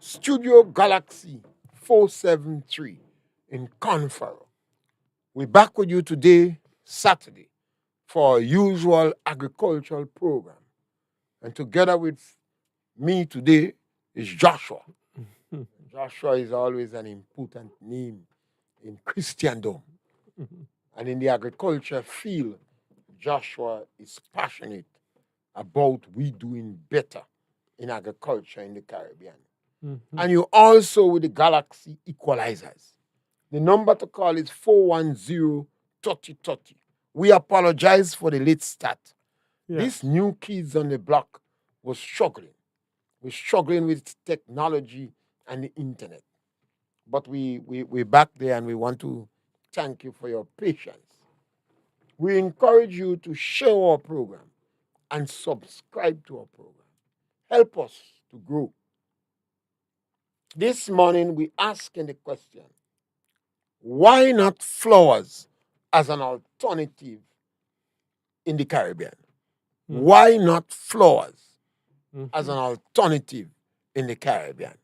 Studio Galaxy 473 in Confero. We're back with you today, Saturday, for our usual agricultural program. And together with me today is Joshua. Joshua is always an important name in Christendom. And in the agriculture field, Joshua is passionate about we doing better in agriculture in the Caribbean. And you also with the Galaxy Equalizers. The number to call is 410-3030. We apologize for the late start. These new kids on the block was struggling. We're struggling with technology and the internet. But we're back there and we want to thank you for your patience. We encourage you to share our program and subscribe to our program. Help us to grow. This morning, we asking the question, why not flowers as an alternative in the Caribbean? Why not flowers as an alternative in the Caribbean?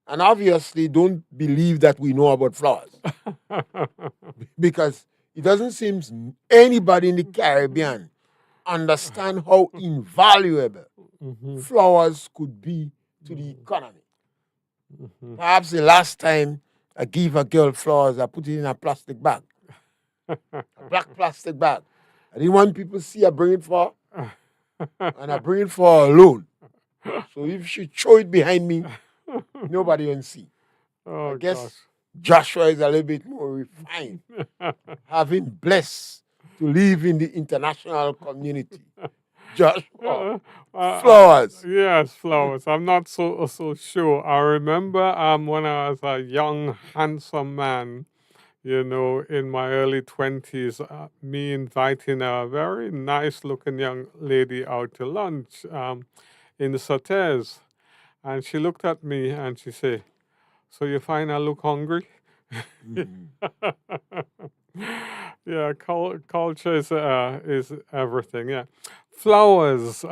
And obviously, don't believe that we know about flowers because it doesn't seem anybody in the Caribbean understand how invaluable flowers could be to the economy. Perhaps the last time I give a girl flowers, I put it in a plastic bag, a black plastic bag. I didn't want people to see I bring it for her, and I bring it for her alone. So if she throw it behind me, nobody will see. I guess Joshua is a little bit more refined, having blessed to live in the international community. Joshua, flowers. Yes, flowers. I'm not so sure. I remember when I was a young, handsome man, in my early 20s, me inviting a very nice-looking young lady out to lunch in the Sauters. And she looked at me and she said, "So you find I look hungry?" Yeah, culture is everything. Yeah, flowers.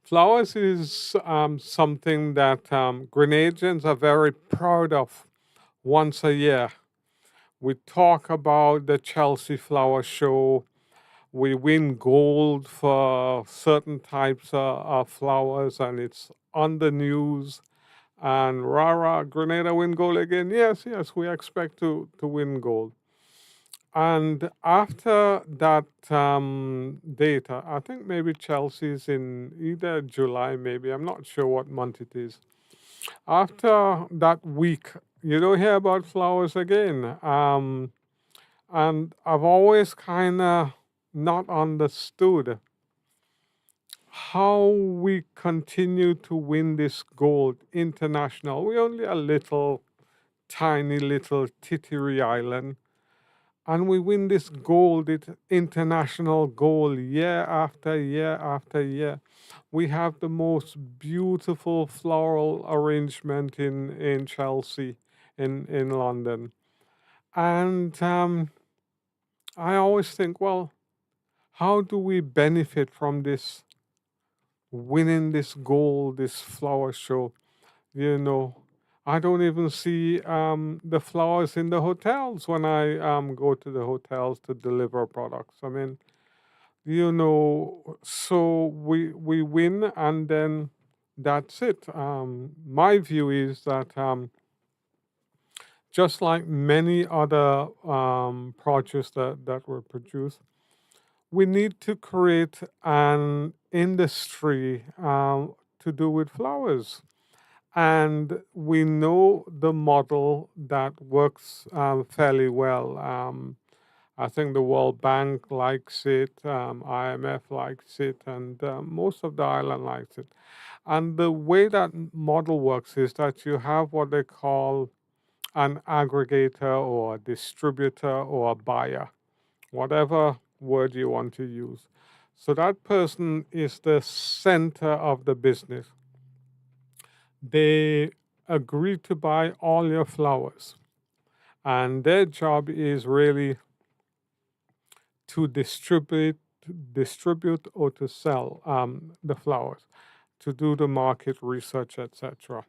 Flowers is something that Grenadians are very proud of. Once a year, we talk about the Chelsea Flower Show. We win gold for certain types of flowers, and it's on the news. And rah, Grenada win gold again. Yes, we expect to win gold. And after that date, I think maybe Chelsea's in either July, maybe. I'm not sure what month it is. After that week, you don't hear about flowers again. And I've always kind of not understood how we continue to win this gold international. We're only a little, tiny little tittery island. And we win this gold, international gold, year after year after year. We have the most beautiful floral arrangement in Chelsea, in London. And I always think, well, how do we benefit from this winning this gold, this flower show? You know, I don't even see the flowers in the hotels when I go to the hotels to deliver products. I mean, so we win and then that's it. My view is that just like many other produce that were produced, we need to create an industry to do with flowers. And we know the model that works fairly well. I think the World Bank likes it, IMF likes it, and most of the island likes it. And the way that model works is that you have what they call an aggregator or a distributor or a buyer, whatever word you want to use. So that person is the center of the business. They agree to buy all your flowers, and their job is really to distribute or to sell the flowers to do the market research, etc.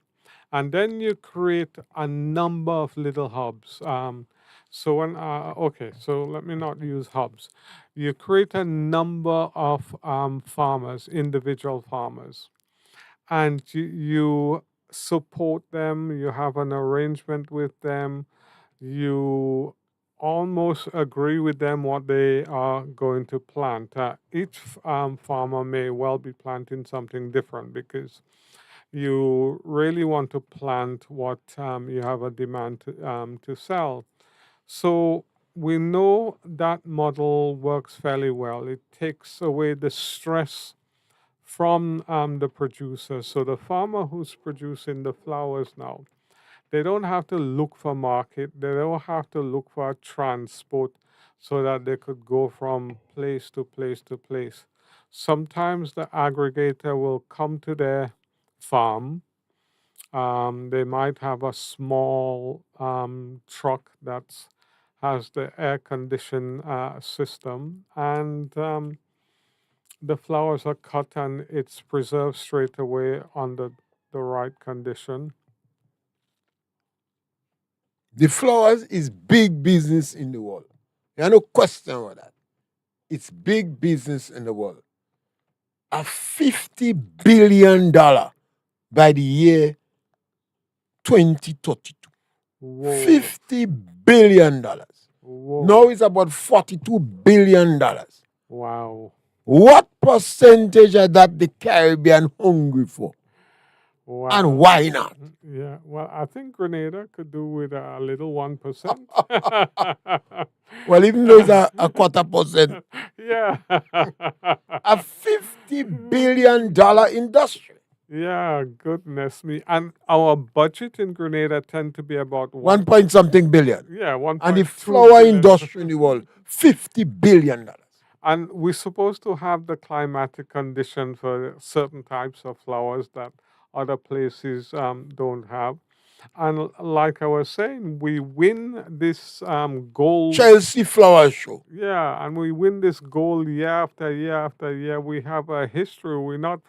And then you create a number of little hubs. So let me not use hubs. You create a number of farmers, individual farmers, and you support them. You have an arrangement with them. You almost agree with them what they are going to plant. Each farmer may well be planting something different because you really want to plant what you have a demand to sell. So we know that model works fairly well. It takes away the stress from the producer. So the farmer who's producing the flowers now, they don't have to look for market. They don't have to look for transport so that they could go from place to place to place. Sometimes the aggregator will come to their farm. They might have a small truck that has the air condition system, and the flowers are cut and it's preserved straight away under the right condition. The flowers is big business in the world. There's no question about that. It's big business in the world. A $50 billion by the year 2032. Whoa. $50 billion. Whoa. Now it's about $42 billion. Wow. What percentage of that the Caribbean hungry for? Wow. And why not? Yeah, well, I think Grenada could do with a little 1%. Well, even though it's a 1/4%. Yeah. A $50 billion industry. Yeah, goodness me. And our budget in Grenada tend to be about 1 point something billion. Yeah, 1. And the flower industry in the world, $50 billion. And we're supposed to have the climatic condition for certain types of flowers that other places don't have. And like I was saying, we win this gold. Chelsea Flower Show. Yeah, and we win this gold year after year after year. We have a history. We're not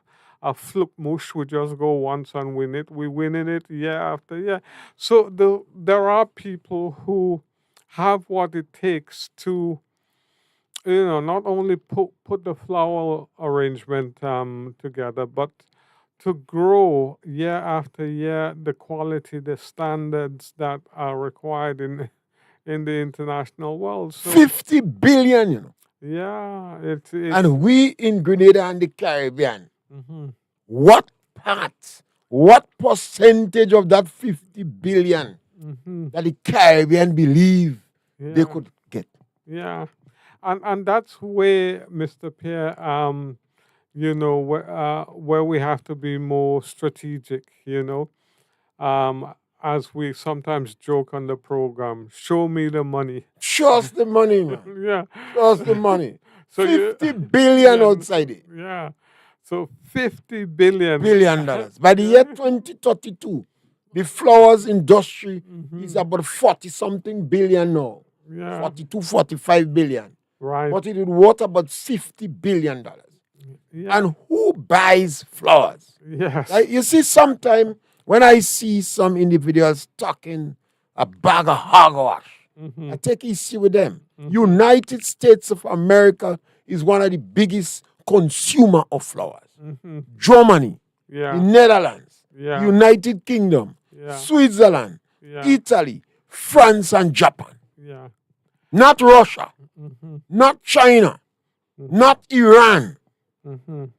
a fluke mush. We just go once and win it. We're winning it year after year. So there are people who have what it takes to, not only put the flower arrangement together, but to grow year after year the quality, the standards that are required in the international world. So, 50 billion, Yeah, it's And we in Grenada and the Caribbean, mm-hmm. what percentage of that 50 billion Mm-hmm. that the Caribbean believe they Yeah. could get? Yeah, and that's where, Mr. Pierre, where we have to be more strategic. As we sometimes joke on the program, show me the money. Show us the money, man. Yeah, Show us the money. So 50 billion yeah, outside it. Yeah, so $50 billion. Billion dollars. By the year 2032, the flowers industry is about 40 something billion now. Yeah, 42, 45 billion. right. But it would worth about $50 billion. Yeah. And who buys flowers? Yes. Like, you see, sometimes when I see some individuals talking a bag of hogwash, I take issue with them. United States of America is one of the biggest consumer of flowers. Germany, Yeah. the Netherlands, Yeah. United Kingdom, Yeah. Switzerland, Yeah. Italy, France, and Japan. Yeah. Not Russia, not China, not Iran.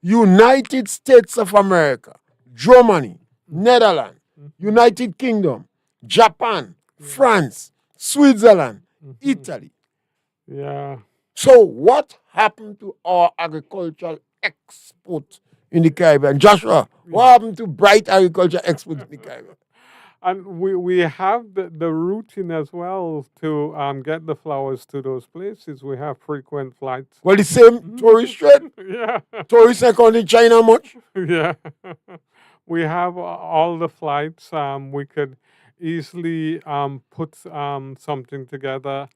United States of America, Germany, Netherlands, United Kingdom, Japan, France, Switzerland, Italy. Yeah. So what happened to our agricultural export in the Caribbean? Joshua, what happened to bright agriculture export in the Caribbean? And we have the routine as well to get the flowers to those places. We have frequent flights. Well, the same tourist trade. Yeah. Tourists are going to China much. Yeah. We have all the flights. We could easily put something together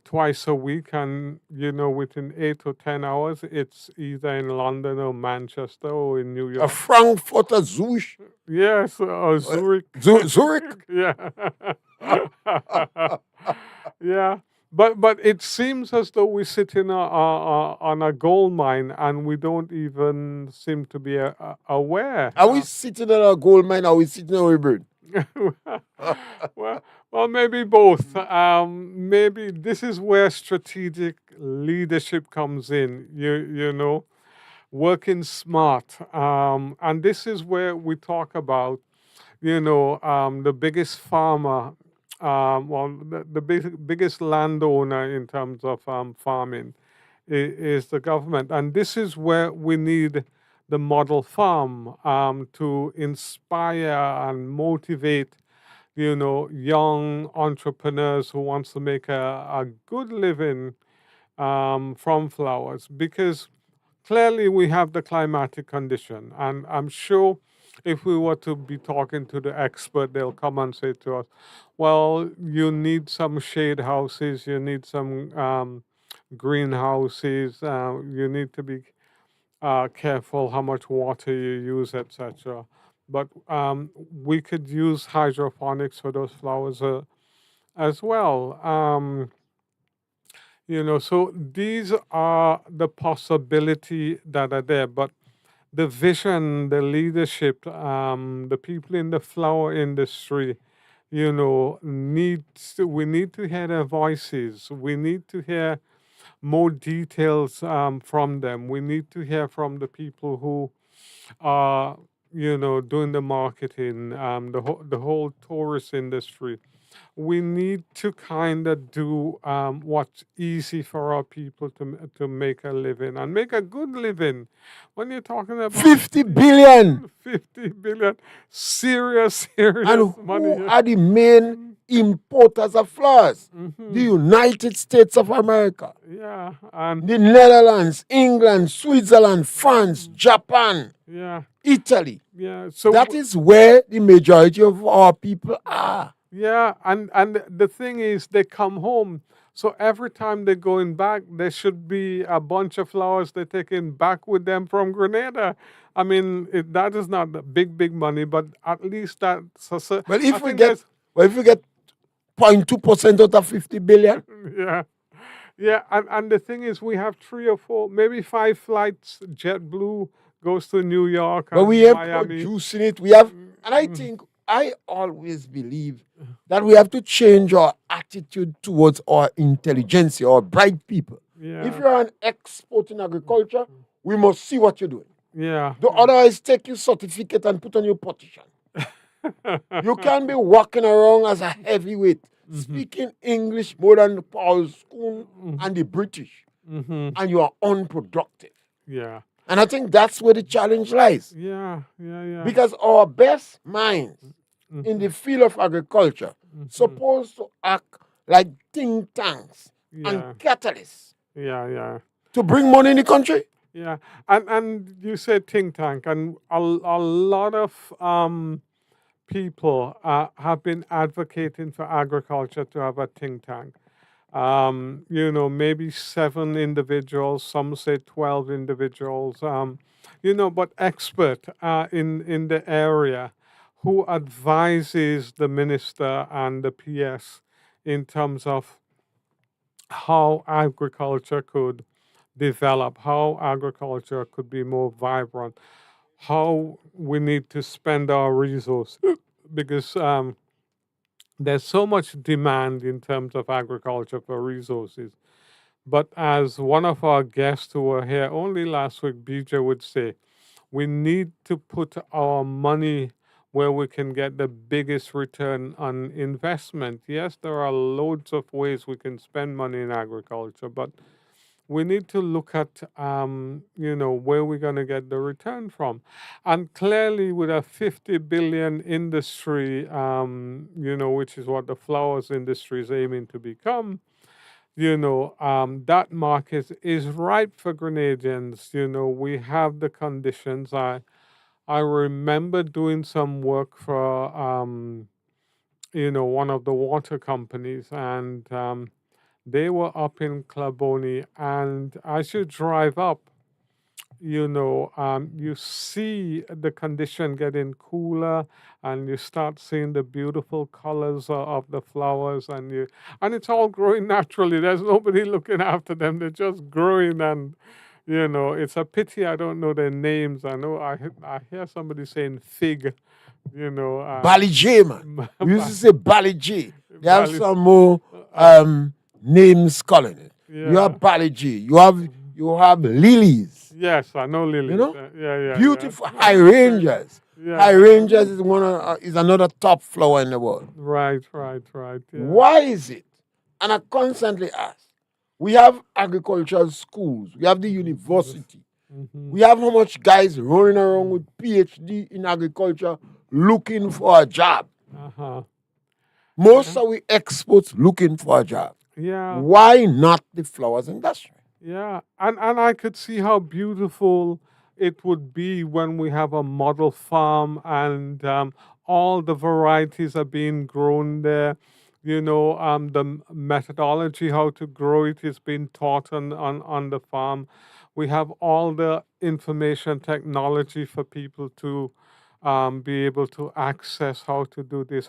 twice a week, and within 8 or 10 hours, it's either in London or Manchester or in New A York. Frankfurt, a Zurich, Yes, or Zurich. Zurich. Yeah. Yeah. But it seems as though we sit on a gold mine and we don't even seem to be aware. Are we sitting in a gold mine? Are we sitting on a bird? well, well, maybe both. Maybe this is where strategic leadership comes in. Working smart, and this is where we talk about the biggest farmer, the biggest landowner in terms of farming is the government. And this is where we need the model farm to inspire and motivate, young entrepreneurs who wants to make a good living from flowers, because clearly we have the climatic condition, and I'm sure if we were to be talking to the expert, they'll come and say to us, well, you need some shade houses, you need some greenhouses, you need to be careful how much water you use, etc. But we could use hydroponics for those flowers as well. So these are the possibility that are there, but the vision, the leadership, the people in the flower industry, we need to hear their voices. We need to hear more details from them. We need to hear from the people who are, doing the marketing, the whole tourist industry. We need to kind of do what's easy for our people to make a living and make a good living. When you're talking about 50 billion. 50 billion, serious And money who here. are the main importers of flowers? The United States of America, Yeah, and the Netherlands, England, Switzerland, France, Japan, yeah, Italy. yeah. So That is where the majority of our people are. yeah, and the thing is, they come home. So every time they're going back, there should be a bunch of flowers they're taking back with them from Grenada. I mean, that is not the big money, but at least that's Well, I think there's if we get 0.2% out of 50 billion, yeah, yeah, and the thing is, we have 3 or 4, maybe 5 flights. JetBlue goes to New York but and we are Miami. producing it. We have, and I think I always believe that we have to change our attitude towards our intelligentsia, our bright people. Yeah, If you're an expert in agriculture, we must see what you're doing. yeah. Otherwise, take your certificate and put on your petition. You can't be walking around as a heavyweight, speaking English more than Paul Schoon and the British, and you are unproductive. Yeah, And I think that's where the challenge lies. yeah, yeah. Because our best minds in the field of agriculture supposed to act like think tanks Yeah, and catalysts yeah. to bring money in the country. Yeah, and you said think tank, and a lot of people have been advocating for agriculture to have a think tank. Maybe 7 individuals, some say 12 individuals, but expert in the area who advises the minister and the PS in terms of how agriculture could develop, how agriculture could be more vibrant, how we need to spend our resources, because there's so much demand in terms of agriculture for resources. But as one of our guests who were here only last week, BJ, would say, we need to put our money where we can get the biggest return on investment. Yes, there are loads of ways we can spend money in agriculture, but we need to look at where we're going to get the return from. And clearly with a 50 billion industry, which is what the flowers industry is aiming to become, that market is ripe for Grenadians. We have the conditions. I remember doing some work for one of the water companies, and They were up in Claboni, and as you drive up, you see the condition getting cooler, and you start seeing the beautiful colors of the flowers, and it's all growing naturally. There's nobody looking after them; they're just growing, and it's a pity I don't know their names. I know I hear somebody saying fig, Bali J, man. We used to say Bali J. They have Bali, some more uh, names calling it. You yeah. have Bali J. You have lilies. Yes, I know You lilies. know, Yeah. beautiful hydrangeas. Yeah. Hydrangeas is another top flower in the world. Right. Yeah. Why is it? And I constantly ask. We have agricultural schools. We have the university. Mm-hmm. We have how much guys running around with PhD in agriculture looking for a job. Uh-huh. Most of we experts looking for a job. Yeah. Why not the flowers industry? Yeah. And I could see how beautiful it would be when we have a model farm and all the varieties are being grown there. The methodology how to grow it is being taught on the farm. We have all the information technology for people to be able to access how to do this.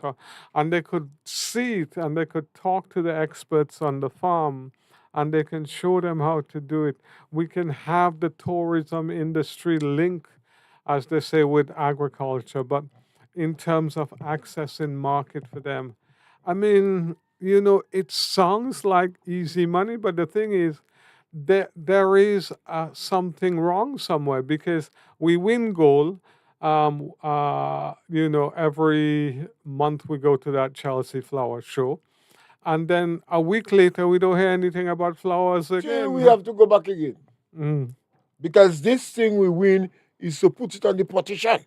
And they could see it and they could talk to the experts on the farm and they can show them how to do it. We can have the tourism industry link, as they say, with agriculture, but in terms of accessing market for them. I mean, it sounds like easy money, but the thing is, there is something wrong somewhere because we win gold. Every month we go to that Chelsea flower show, and then a week later we don't hear anything about flowers Till we again. have to go back again. Mm. Because this thing we win is to put it on the partition.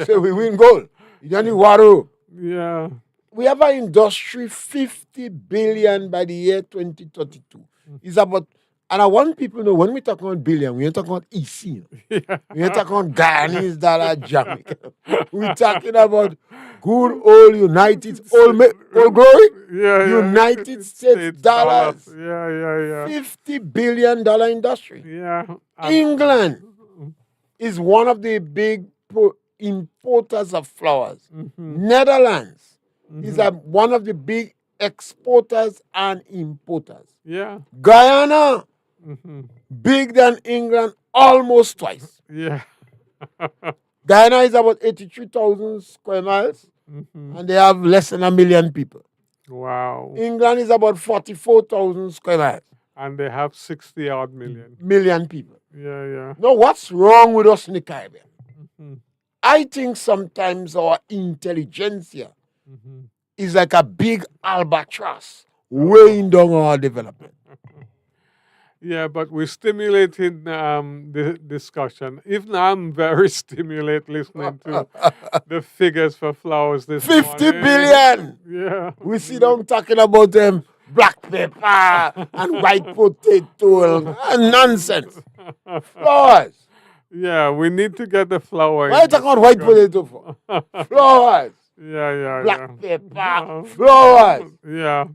So we win gold. You don't need water. Yeah. We have an industry 50 billion by the year 2032. It's about, and I want people to know when we talk about billion, we ain't talking about EC. Yeah. We ain't talking about Guyanese dollar, Jamaica. We're talking about good old United, old glory, Yeah. United States dollars. Yeah. $50 billion industry. Yeah. England is one of the big importers of flowers. Netherlands is one of the big exporters and importers. Yeah. Guyana, big than England, almost twice. Yeah. Guyana is about 83,000 square miles, and they have less than 1 million people. Wow. England is about 44,000 square miles. And they have 60 odd million. Million people. Yeah. Now, what's wrong with us in the Caribbean? I think sometimes our intelligentsia is like a big albatross weighing down our development. Yeah, but we're stimulating the discussion. Even I'm very stimulated listening to the figures for flowers this 50 morning. billion! Yeah. We sit down talking about black pepper and white potato and nonsense. Flowers. Yeah, we need to get the flower. Why are you talking about white potato for? Flowers. Yeah. Black pepper. Flowers. Yeah.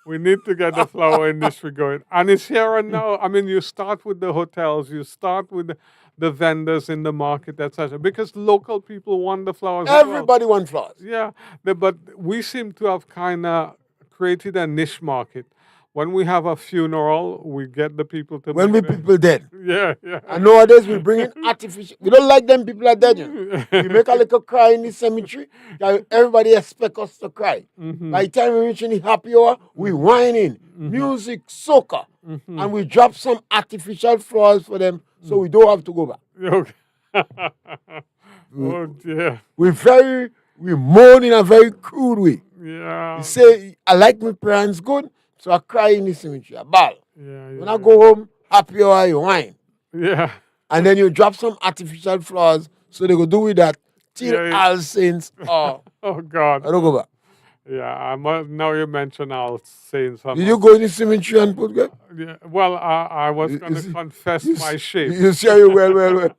We need to get the flower industry going. And it's here and now. I mean, you start with the hotels, you start with the vendors in the market, etc. Because local people want the flowers. Everybody wants flowers. Yeah. But we seem to have kind of created a niche market. When we have a funeral, we get the people to. When people dead. Yeah. And nowadays we bring in artificial. We don't like them people are dead. We make a little cry in the cemetery. Everybody expect us to cry. By the time we reach in the happy hour, we whining, music, soca, and we drop some artificial flowers for them, so we don't have to go back. Okay. Oh dear. We mourn in a very crude way. Yeah. You say, I like my parents good, so I cry in the cemetery. I bawl. Yeah. When I go home, happy hour, you whine. Yeah. And then you drop some artificial flowers, so they go do with that till All Saints. Oh God. I don't go back. Yeah. Now you mention All Saints. Did you go in the cemetery and put good? Yeah. Well, I was going to confess my shape. You say you well.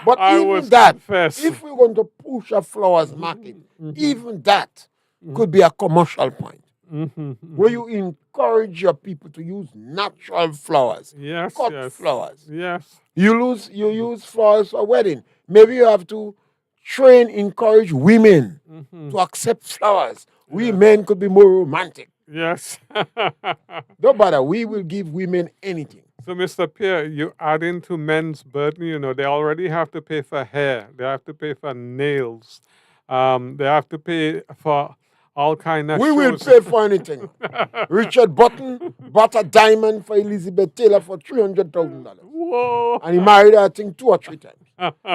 But even that, if we're going to push a flowers market, even that could be a commercial point. where you encourage your people to use natural flowers, Yes, cut yes, flowers. yes. You use flowers for wedding. Maybe you have to encourage women to accept flowers. We Yes. men could be more romantic. Yes. Don't bother, we will give women anything. So, Mr. Pierre, you add into men's burden, they already have to pay for hair, they have to pay for nails, they have to pay for all kind of We will shows. pay for anything. Richard Button bought a diamond for Elizabeth Taylor for $300,000. Whoa. And he married her, I think, 2 or 3 times.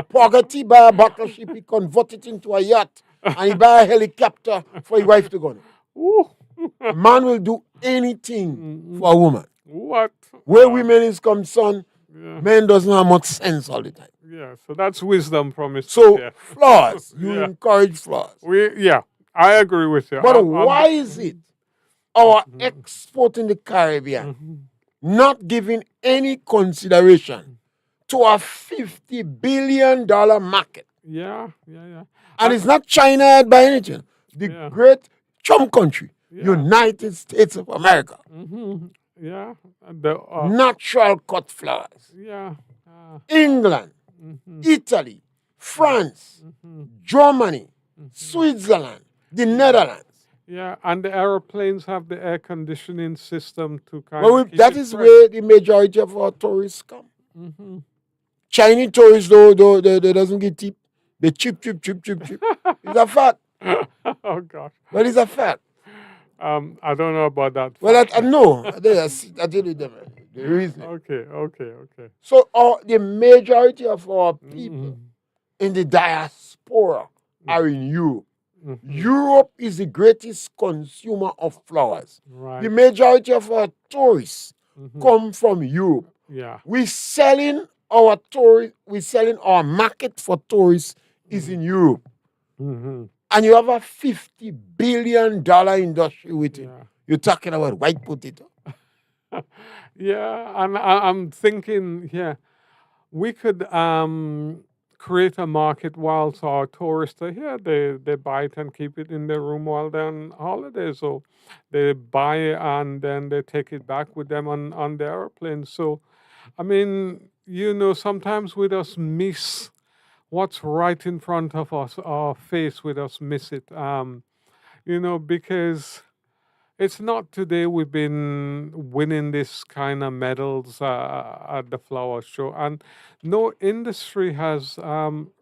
Poverty buy a battleship, he convert it into a yacht, and he buy a helicopter for his wife to go on it. Ooh. A man will do anything for a woman. What? Where women is concerned, Yeah. men doesn't have much sense all the time. Yeah, so that's wisdom from Mr. So Pierre. flowers, you Yeah. encourage flowers. Yeah, I agree with you. But why is it our export in the Caribbean not giving any consideration to a $50 billion market? Yeah. And it's not China by anything. The Yeah. great chum country, Yeah. United States of America. Yeah. The, Natural cut flowers. yeah. England, Italy, France, Germany, Switzerland, the Netherlands. Yeah, and the aeroplanes have the air conditioning system to kind Well, of keep that it is fresh. where the majority of our tourists come. Chinese tourists, though, they doesn't get tip. They chip. It's a fact. Oh gosh. But it's a fact. I don't know about that. Well, I know. I tell you the reason. Okay. So the majority of our people in the diaspora are in Europe. Europe is the greatest consumer of flowers. Right. The majority of our tourists come from Europe. Yeah. We're selling our market for tourists is in Europe. And you have a $50 billion industry with it. Yeah. You're talking about white potato. Yeah, and I'm thinking, we could create a market whilst our tourists are here. They buy it and keep it in their room while they're on holiday. So they buy it and then they take it back with them on the airplane. So, I mean, sometimes we just miss what's right in front of us, our face, we just miss it. Because it's not today we've been winning this kind of medals at the flower show, and no industry has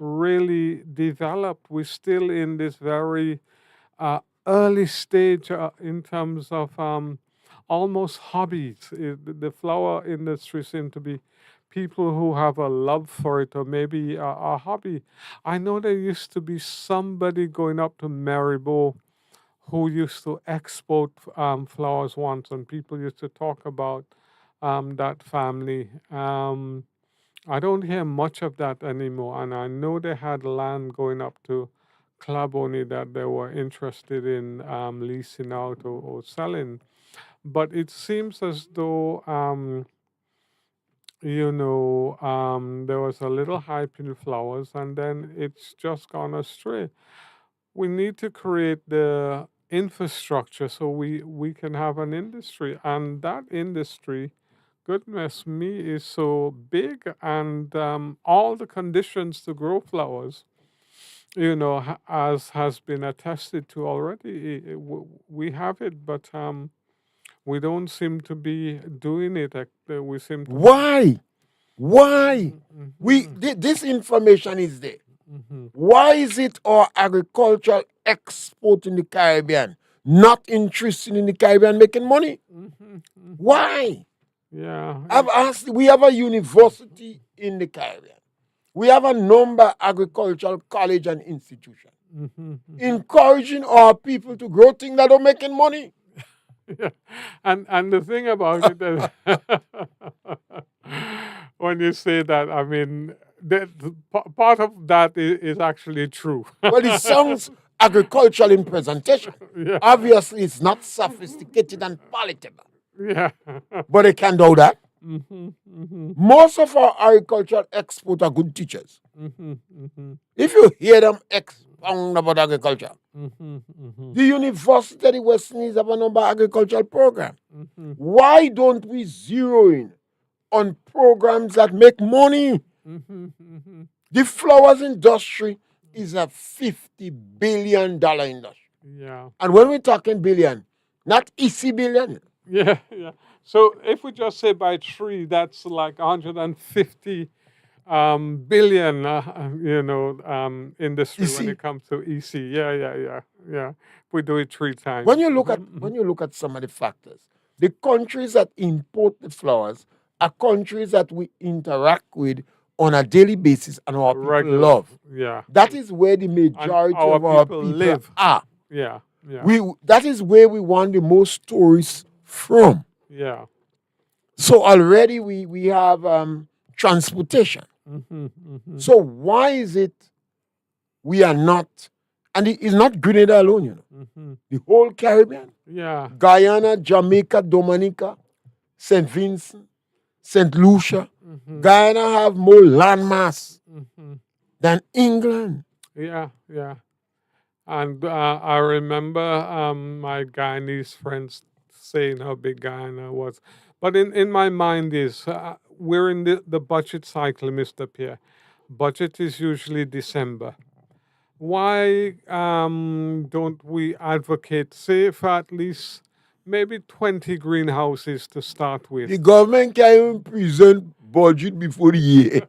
really developed. We're still in this very early stage in terms of almost hobbies. The flower industry seems to be people who have a love for it or maybe a hobby. I know there used to be somebody going up to Maribor who used to export flowers once, and people used to talk about that family. I don't hear much of that anymore, and I know they had land going up to Club only that they were interested in leasing out or selling. But it seems as though, there was a little hype in flowers, and then it's just gone astray. We need to create the infrastructure so we can have an industry, and that industry, goodness me, is so big, and all the conditions to grow flowers, as has been attested to already, we have it, but we don't seem to be doing it. We seem to. Why? This information is there. Why is it our agricultural export in the Caribbean not interested in the Caribbean making money? Why? Yeah. I've asked. We have a university in the Caribbean. We have a number of agricultural college and institution encouraging our people to grow things that are making money. Yeah. And the thing about it is, when you say that, I mean, part of that is actually true. Well, it sounds agricultural in presentation. Yeah. Obviously, it's not sophisticated and palatable. Yeah. But they can do that. Most of our agricultural exports are good teachers. If you hear them pound about agriculture. Mm-hmm. The University of the West Indies have a number of agricultural program. Mm-hmm. Why don't we zero in on programs that make money? Mm-hmm. Mm-hmm. The flowers industry is a $50 billion industry. Yeah. And when we're talking billion, not EC billion. Yeah. Yeah. So if we just say by three, that's like 150 billion, industry when EC. it comes to EC. Yeah. Yeah. Yeah. Yeah. If we do it three times. When you look at some of the factors, the countries that import the flowers are countries that we interact with on a daily basis and our people Regular. love. Yeah. That is where the And majority our of our people people live. are. Yeah. Yeah. That is where we want the most tourists from. Yeah. So already we have transportation. Mm-hmm. Mm-hmm. So why is it we are not, and it's not Grenada alone, Mm-hmm. the whole Caribbean, Yeah. Guyana, Jamaica, Dominica, St. Vincent, St. Lucia. Mm-hmm. Guyana have more landmass Mm-hmm. than England. Yeah. Yeah. And I remember my Guyanese friends saying how big Guyana was. But in my mind is we're in the budget cycle, Mr. Pierre. Budget is usually December. Why don't we advocate, say, for at least maybe 20 greenhouses to start The with? government can't even present budget before the year.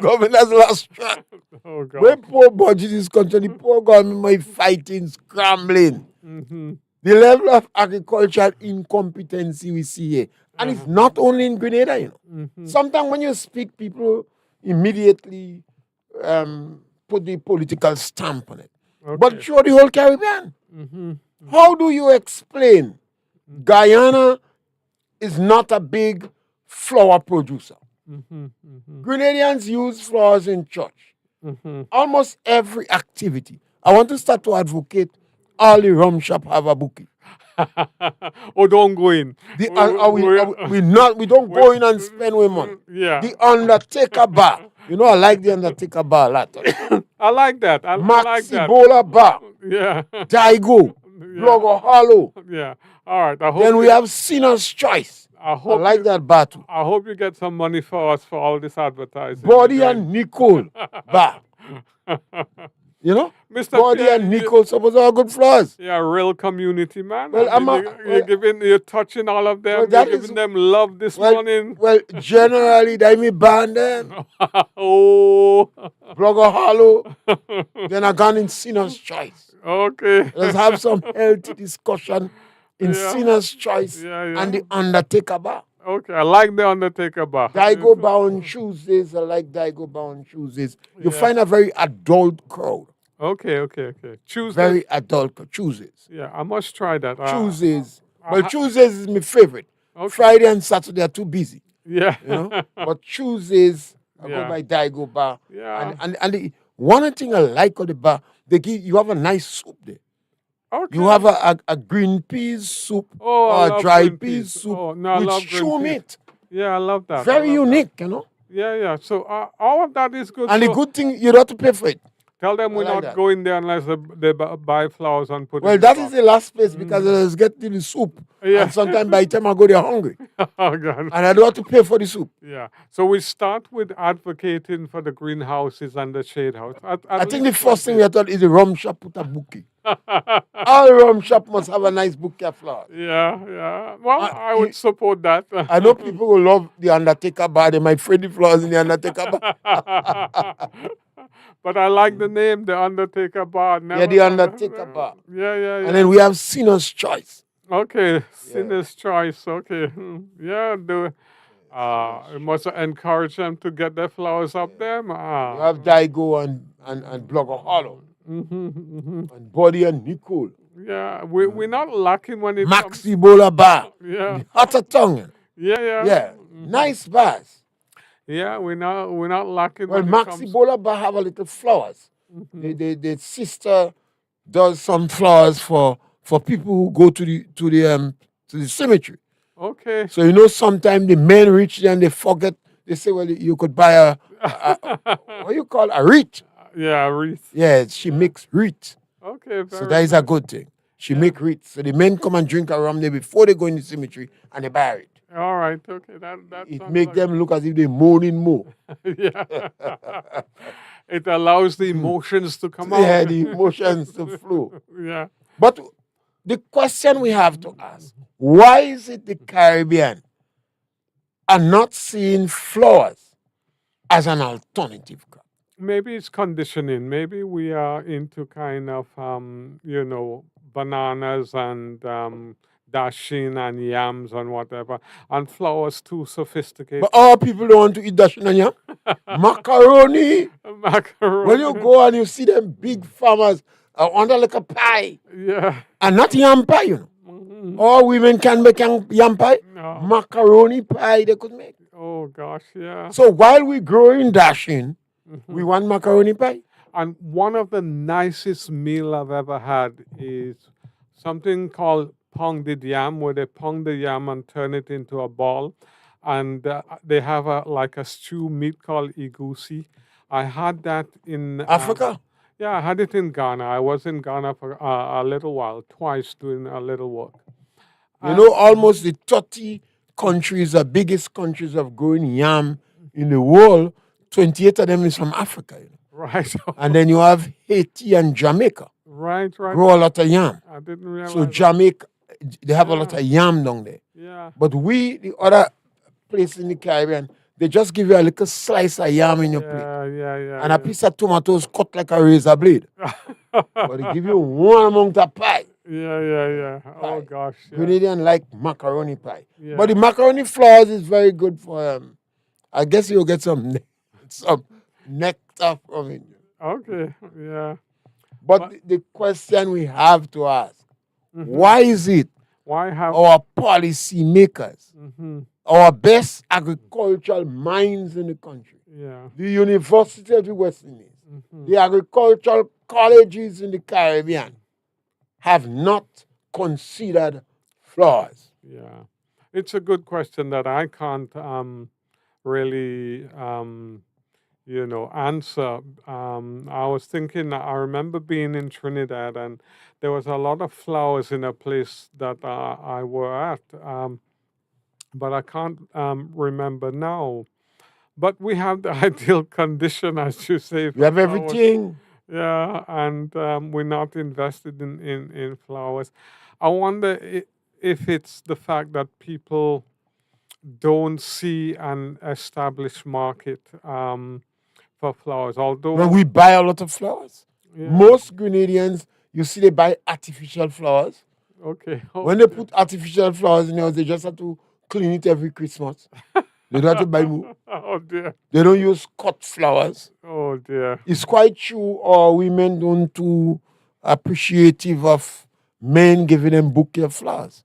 Government has lost track. Oh, God. When poor budget is concerned, the poor government might fighting, scrambling. Mm-hmm. The level of agricultural incompetency we see here. And it's not only in Grenada, Mm-hmm. Sometimes when you speak, people immediately put the political stamp on it. Okay. But through the whole Caribbean, Mm-hmm. how do you explain Guyana is not a big flower producer? Mm-hmm. Mm-hmm. Grenadians use flowers in church. Mm-hmm. Almost every activity. I want to start to advocate all the rum shop have a bookie. Oh, don't go in. We don't go in and spend with money. Yeah. The Undertaker bar. I like the Undertaker bar a lot. I like that. I like Maxi that. Bola bar. Yeah. Daigo. Blogger Hollow. Yeah. All right. I hope Then we have Sinner's Choice. I I hope like that bar too. I hope you get some money for us for all this advertising. Body and Nicole bar. Mr. Body Pierre, and Nicole suppose are good flowers. you're a real community man. Well, I mean, you're touching all of them. Well, that you're is- giving them love this Well, morning. well, generally, they me ban them. Oh. Blogger Hollow. Then I gone in Sinner's Choice. Okay. Let's have some healthy discussion in Yeah. Sinner's Choice Yeah, yeah. and the Undertaker bar. Okay. I like the Undertaker bar. Daigo bar on Tuesdays. I like Daigo bar on Tuesdays. You Yeah. find a very adult crowd. Okay. Tuesday. Very adult crowd. Tuesdays. Yeah, I must try that. Tuesdays. I Well, ha- Tuesdays is my favorite. Okay. Friday and Saturday are too busy. Yeah. But Tuesdays, I Yeah. go by Daigo bar. Yeah. And the one thing I like of the bar, you have a nice soup there. Okay. You have a green peas soup Oh, I or a love dry green peas peas. soup Oh, no, I with love green chew peas. meat. Yeah, I love that. I Very love that. unique, Yeah. So all of that is good. And the So good thing, you don't have to pay for it. tell them we're I like not that. going there unless they buy flowers and put Well, it that in is the last place because let's get to the soup. Yeah. And sometimes by the time I go there hungry. Oh, God. And I don't have to pay for the soup. Yeah. So we start with advocating for the greenhouses and the shade house. I think the first thing we have to do is the rum shop put a bouquet. All rum shop must have a nice bouquet of flowers. Yeah. Well, I you- would support that. I know people will love the Undertaker bar. They might trade the flowers in the Undertaker bar. But I like the name, the Undertaker bar. Yeah, the Undertaker bar. Yeah. And then we have Sinner's Choice. Okay, Sinner's Choice. Okay, yeah. We must encourage them to get their flowers up there. You have Daigo and Blogger Hollow. And Body and Nicole. Yeah, we're not lacking when it comes. Maxi Bola bar. Yeah, Hotter tongue. yeah. Yeah. Nice bars. Yeah, we're not lacking. Well, when it Maxi comes. Bola bar have a little flowers. The sister does some flowers for people who go to the cemetery. Okay. So sometimes the men reach there and they forget. They say, well, you could buy a what you call a wreath. Yeah, wreath. Yeah, she makes wreath. Okay, So very that is a nice. good thing. She Yeah. make wreath. So the men come and drink a rum there before they go in the cemetery and they bury it. All right. Okay. That It sounds make like them look as if they mourning more. yeah. It allows the emotions to come out. Yeah, the emotions to flow. Yeah. But the question we have to ask, why is it the Caribbean are not seeing flowers as an alternative crop? Maybe it's conditioning. Maybe we are into kind of bananas and dashing and yams and whatever, and flowers too sophisticated. But all people don't want to eat that and yam. Macaroni. When you Macaroni. go and you see them big farmers under like a pie, Yeah. and not yam pie, you know. Mhm. All women can make yam pie. No. Macaroni pie they could make. Oh gosh, yeah. So while we growing dashing, Mhm. we want macaroni pie. And one of the nicest meal I've ever had is something called pounded yam, where they pound the yam and turn it into a ball, and they have a stew meat called igusi. I had that in Africa. yeah, I had it in Ghana. I was in Ghana for a little while, twice doing a little work. You know, almost the 30 countries, the biggest countries of growing yam in the world, 28 of them is from Africa. You know? Right. And then you have Haiti and Jamaica. Right. Grow a lot of yam. I didn't realize. So that. Jamaica, they have a lot Yeah. of yam down there. Yeah. But we, the other place in the Caribbean, they just give you a little slice of yam in your plate. Yeah. And a piece of tomatoes cut like a razor blade. But they give you one amount of pie. Yeah. Oh Pie. gosh. Yeah. Grenadian like macaroni pie. Yeah. But the macaroni flours is very good for I guess you'll get some nectar from it. Okay. Yeah. But the question we have to ask, Mhm. why is it Why have? our policy makers, Mhm. our best agricultural minds in the country, Yeah. the University of the West Indies, Mhm. the agricultural colleges in the Caribbean have not considered flowers? Yeah. It's a good question that I can't really answer. I was thinking, I remember being in Trinidad and there was a lot of flowers in a place that I were at, but I can't remember now. But we have the ideal condition, as you say, You for have flowers. everything. Yeah, and we're not invested in flowers. I wonder if it's the fact that people don't see an established market for flowers. Although, When we buy a lot of flowers, yeah, most Grenadians, you see, they buy artificial flowers. okay, When they put artificial flowers in there, they just have to clean it every Christmas. They don't have to buy more. oh dear, They don't use cut flowers. oh dear, It's quite true, or women don't too appreciative of men giving them bouquet of flowers.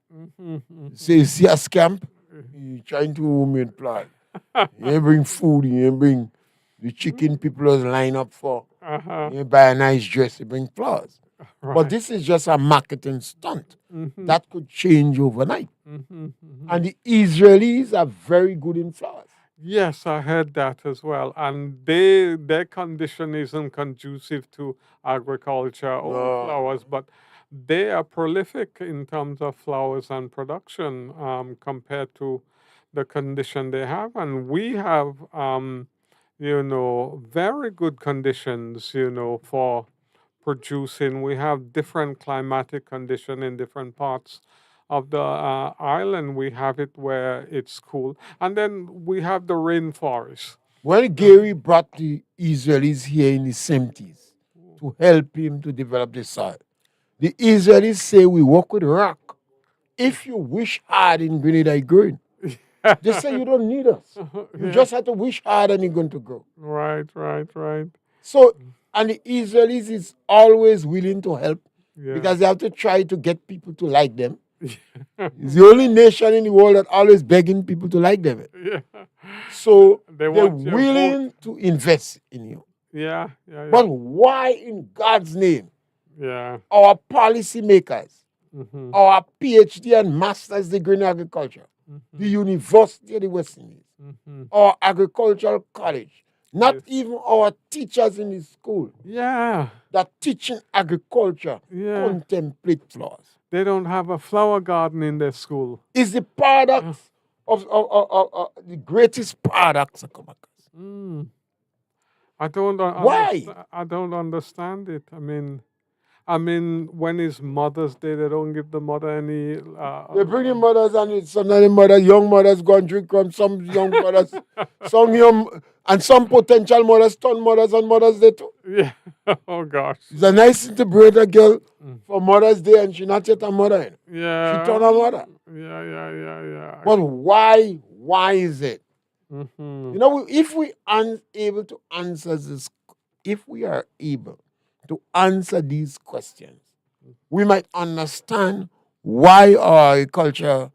So you see a scamp, he trying to woman plan. He ain't bring food, he ain't bring the chicken people was line up for. uh-huh, He ain't buy a nice dress, he bring flowers. right. But this is just a marketing stunt. That could change overnight. And the Israelis are very good in flowers. Yes, I heard that as well. And their condition isn't conducive to agriculture or No. flowers, but they are prolific in terms of flowers and production compared to the condition they have. And we have, very good conditions, for producing. We have different climatic condition in different parts of the island. We have it where it's cool, and then we have the rainforest. When Gary brought the Israelis here in the 70s to help him to develop the soil, the Israelis say we work with rock. If you wish hard in Grenada, it's growing. They say you don't need us. You Yeah. just have to wish hard and it's going to grow. Right. So, and the Israelis is always willing to help Yeah. because they have to try to get people to like them. It's the only nation in the world that always begging people to like them. yeah. So They they're want your willing to invest in you. Yeah. But why in God's name Yeah. our policymakers, Mhm. our PhD and master's degree in agriculture, the University of the West Indies, Mhm. our agricultural college, Not Yes. even our teachers in the school Yeah. that teaching agriculture Yeah. contemplate flowers. They don't have a flower garden in their school. It's the paradox of the greatest paradox of come across. Mm. I don't Why? understand. I don't understand it. I mean, when it's Mother's Day, they don't give the mother any. They bring the mothers and some of the mothers, young mothers go and drink from some young mothers, some young and some potential mothers turn mothers on Mother's Day too. Yeah. Oh gosh. It's a nice thing to braid a girl for Mother's Day and she not yet a mother. Yeah. She turn a mother. Yeah. But why? Why is it? Mm-hmm. You know, if we are able to answer this, if we are able to answer these questions, we might understand why our agriculture,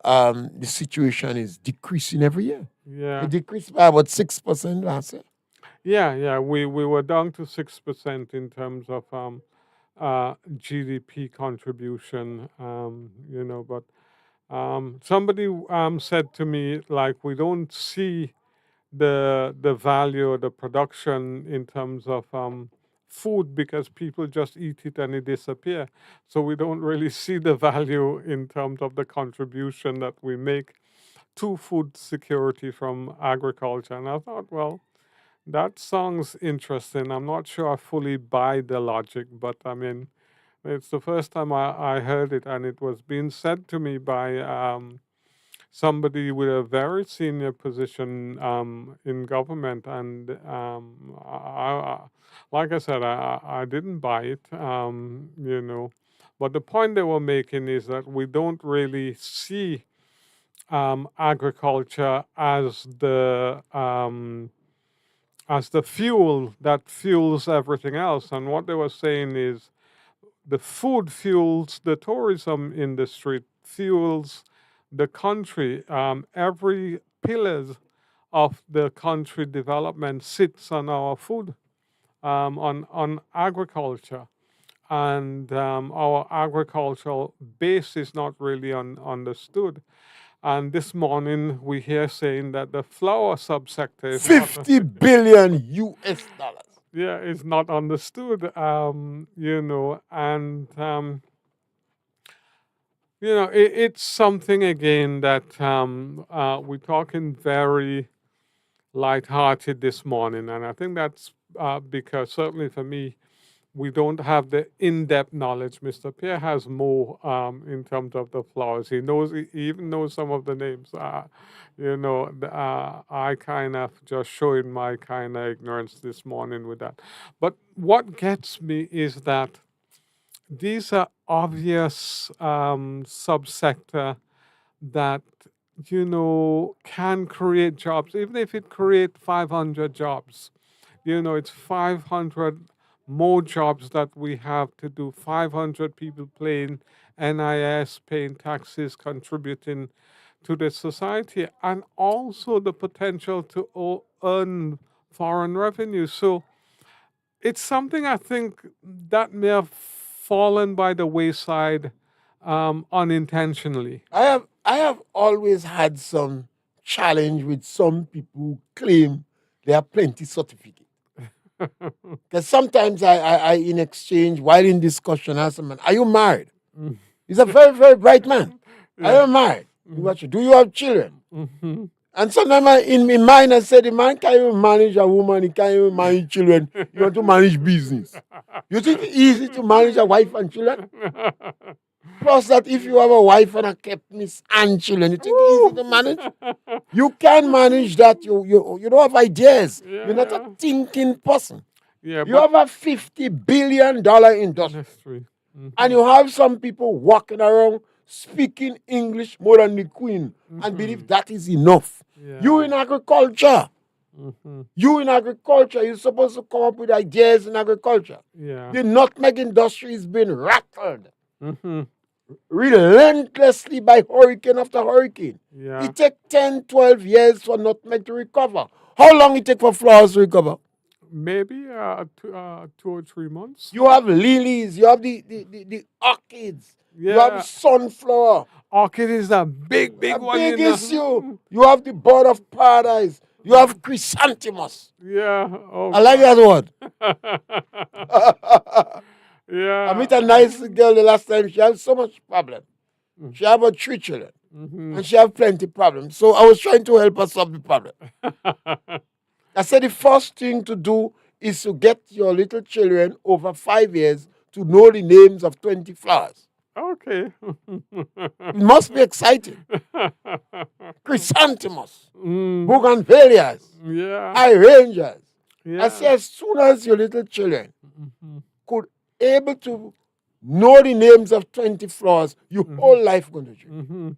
the situation is decreasing every year. Yeah. It decreased by about 6% last year. Yeah. We were down to 6% in terms of GDP contribution. But somebody said to me, like, we don't see the value of the production in terms of food because people just eat it and it disappear. So we don't really see the value in terms of the contribution that we make to food security from agriculture. And I thought, well, that sounds interesting. I'm not sure I fully buy the logic, but I mean, it's the first time I heard it, and it was being said to me by somebody with a very senior position in government. And like I said, I didn't buy it, But the point they were making is that we don't really see agriculture as the fuel that fuels everything else. And what they were saying is the food fuels the tourism industry, fuels the country. Every pillars of the country development sits on our food, on agriculture. And our agricultural base is not really understood. And this morning we hear saying that the flower subsector is not 50 billion US dollars. yeah, is not understood. And it's something again that we're talking very light-hearted this morning, and I think that's because certainly for me, we don't have the in-depth knowledge. Mr. Pierre has more in terms of the flowers. He even knows some of the names. I kind of just showing my kind of ignorance this morning with that. But what gets me is that these are obvious subsector that can create jobs, even if it create 500 jobs. It's 500 more jobs that we have to do. 500 people paying NIS, paying taxes, contributing to the society, and also the potential to earn foreign revenue. So it's something I think that may have fallen by the wayside unintentionally. I have always had some challenge with some people who claim they have plenty certificate. Because sometimes I in exchange, while in discussion, ask a man, "Are you married?" He's a very, very bright man. Are you married? Do you have children? Mhm. And sometimes in my mind, I said, the man can't even manage a woman, he can't even manage children. You want to manage business. You think it's easy to manage a wife and children? Plus that if you have a wife and a kept miss and children, you think it's easy to manage? You can manage that. You don't have ideas. You're not a thinking person. Yeah, You have a $50 billion industry. industry. And you have some people walking around speaking English more than the Queen and believe that is enough. Yeah. You in agriculture. Mhm. You in agriculture, you're supposed to come up with ideas in agriculture. Yeah. The nutmeg industry is being rattled Mhm. relentlessly by hurricane after hurricane. Yeah. It takes 10, 12 years for nutmeg to recover. How long it take for flowers to recover? Maybe 2 or 3 months. You have lilies, you have the orchids, you Yeah. have sunflower. Orchid is a big A one. big issue. You have the bird of paradise. You have chrysanthemums. Yeah. Oh I like that word. God. I Yeah. met a nice girl the last time. She had so much problem. Mm. She had about 3 children. Mhm. And she had plenty problems. So I was trying to help her solve the problem. I said the first thing to do is to get your little children over 5 years to know the names of 20 flowers. Okay. It must be exciting. Chrysanthemums, Mm. bougainvilleas, Yeah. hydrangeas. I Yeah. say as soon as your little children Mhm. could able to know the names of 20 flowers, your whole life going to change. Mhm.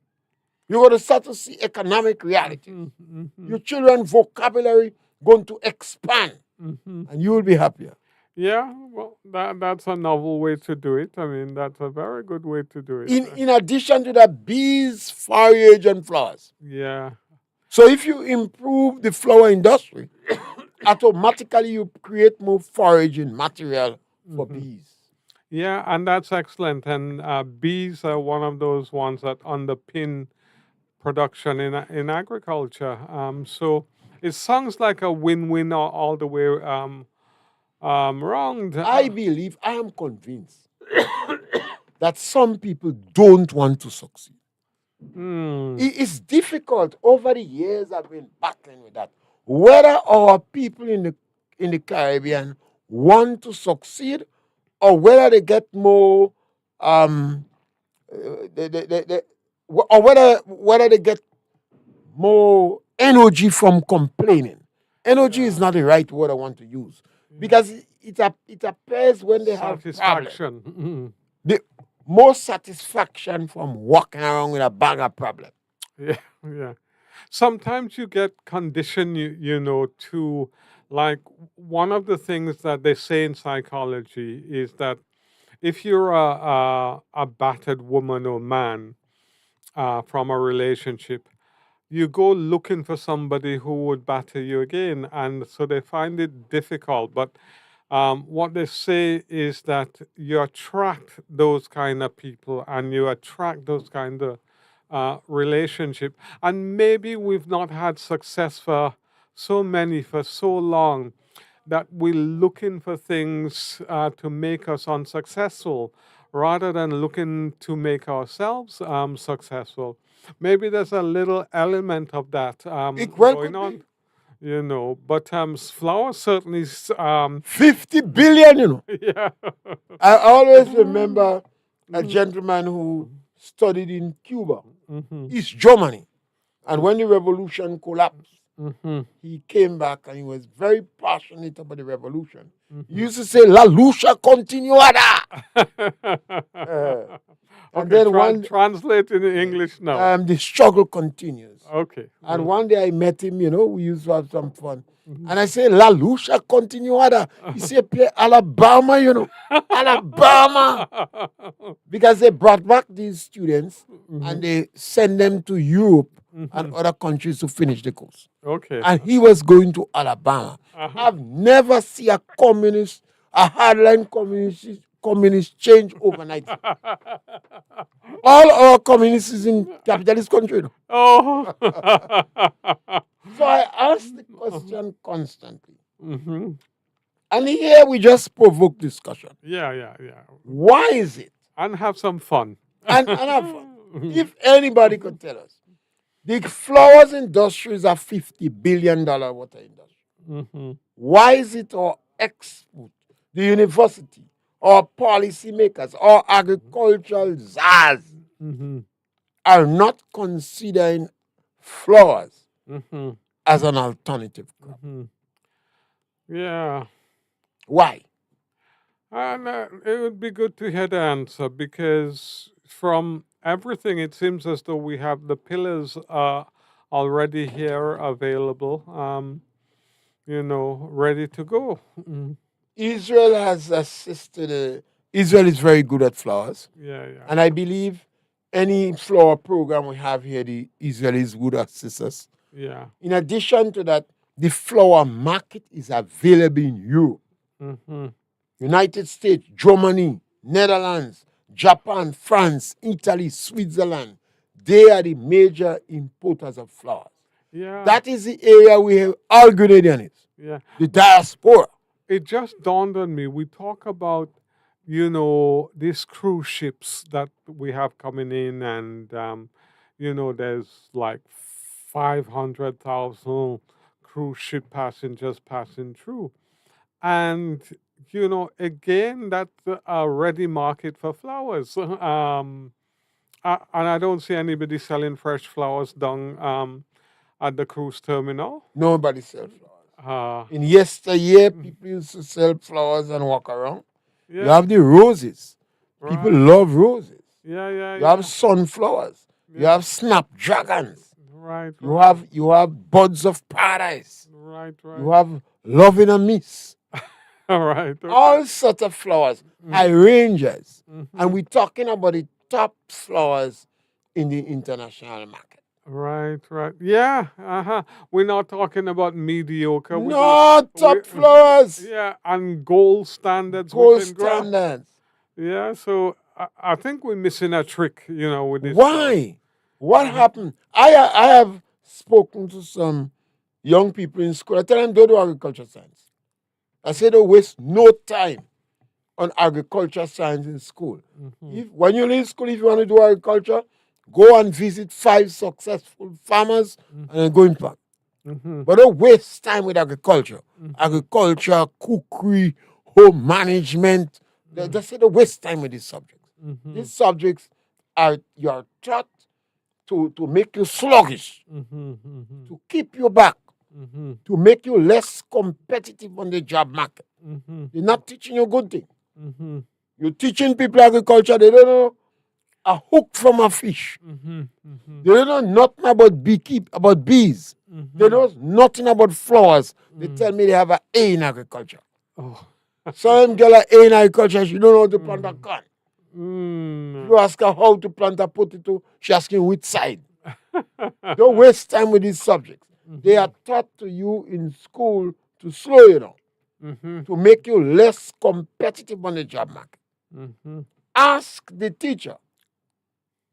You're going to start to see economic realities. Mhm. Mhm. Your children's vocabulary going to expand, Mhm. and you will be happier. Yeah, well, that's a novel way to do it. I mean, that's a very good way to do it. In addition to that, bees, foliage, and flowers. Yeah. So if you improve the flower industry, automatically you create more foraging material for Mhm. bees. Yeah, and that's excellent. And bees are one of those ones that underpin production in agriculture. So it sounds like a win-win all the way round. I believe, I am convinced that some people don't want to succeed. Mm, It's difficult. Over the years, I've been battling with that. Whether our people in the Caribbean want to succeed, or whether they get more, or whether they get more energy from complaining. Energy is yeah, not the right word I want to use, yeah. because it appears when they have problems. Satisfaction. Mhm. The more satisfaction from walking around with a bag of problems. Yeah, yeah. Sometimes you get conditioned, to like one of the things that they say in psychology is that if you're a battered woman or man from a relationship, you go looking for somebody who would batter you again. And so they find it difficult. But what they say is that you attract those kind of people and you attract those kind of relationship. And maybe we've not had success for so many for so long that we're looking for things to make us unsuccessful rather than looking to make ourselves successful. Maybe there's a little element of that It well going could be on, But flower certainly, 50 billion, yeah. I always remember a gentleman who studied in Cuba, Mm-hmm. East Germany. And when the revolution collapsed, Mm-hmm. he came back and he was very passionate about the revolution. He Mm-hmm. used to say, La lucha continuada. Uh, and Okay, then translate in English now. the struggle continues. Okay. And one day I met him, we used to have some fun. Mhm. And I said, La lucha continuada. He said, Pierre, Alabama, Alabama. Because they brought back these students and Mhm. they send them to Europe and Mhm. other countries to finish the course. Okay. And he was going to Alabama. Uh-huh. I've never seen a hardline communist change overnight. All our communists is in capitalist country. Oh. So I ask the question constantly. Mm-hmm. And here we just provoke discussion. Yeah, yeah, yeah. Why is it? And have some fun. And if anybody could tell us, the flowers industry is a $50 billion water industry. Mm-hmm. Why is it our export, the university, or policymakers, or agricultural czars Mm-hmm. are not considering flowers Mm-hmm. as an alternative crop? Mm-hmm. Yeah. Why? And it would be good to hear the answer because from everything, it seems as though we have the pillars already here available, ready to go. Mm. Israel has assisted. Israel is very good at flowers, Yeah, yeah. and I believe any flower program we have here, the Israelis would assist us. Yeah. In addition to that, the flower market is available in Europe, Mm-hmm. United States, Germany, Netherlands, Japan, France, Italy, Switzerland. They are the major importers of flowers. Yeah. That is the area we have all Grenadians, Yeah. the diaspora. It just dawned on me. We talk about, these cruise ships that we have coming in, and there's like 500,000 cruise ship passengers passing through, and again, that's a ready market for flowers. And I don't see anybody selling fresh flowers down at the cruise terminal. Nobody sells flowers. Uh, In yesteryear, people used to sell flowers and walk around. You yeah, have the roses. People right. love roses. Yeah, yeah, You have yeah. sunflowers. You Yeah. have snapdragons. Right, You right. have buds of paradise. Right, You right. have love in a miss. All right. Okay. All sorts of flowers, Mhm, hydrangeas. And mhm. we're talking about the top flowers in the international market. Right, right. Yeah, uh-huh. We're not talking about mediocre. No We, top flowers, yeah, and gold standards we gold can grab. standards. Yeah, so I think we're missing a trick, with this flower. Why? What Uh-huh. happened? I have spoken to some young people in school. I tell them, don't do agriculture science. I say don't waste no time on agriculture science in school. Mhm, When you leave school, if you want to do agriculture, go and visit 5 successful farmers and then go in farm. mhm, But don't waste time with agriculture. mhm, Agriculture, cookery, home management. They say don't waste time with these subjects. mhm, These subjects you're taught to make you sluggish, mhm, mhm, to keep you back, mhm, to make you less competitive on the job market. mhm, They're not teaching you good thing. mhm, You're teaching people agriculture, they don't know a hook from a fish. mhm, mhm, They don't know nothing about about bees. They mhm, know nothing about flowers. They mhm. tell me they have an A in agriculture. Oh. Some girl an A in agriculture, she don't know how to plant a Mm, corn. mm. You ask her how to plant a potato, she asking which side. Don't waste time with these subjects. They are taught to you in school to slow you down, Mhm, to make you less competitive on the job market. mhm. Ask the teacher,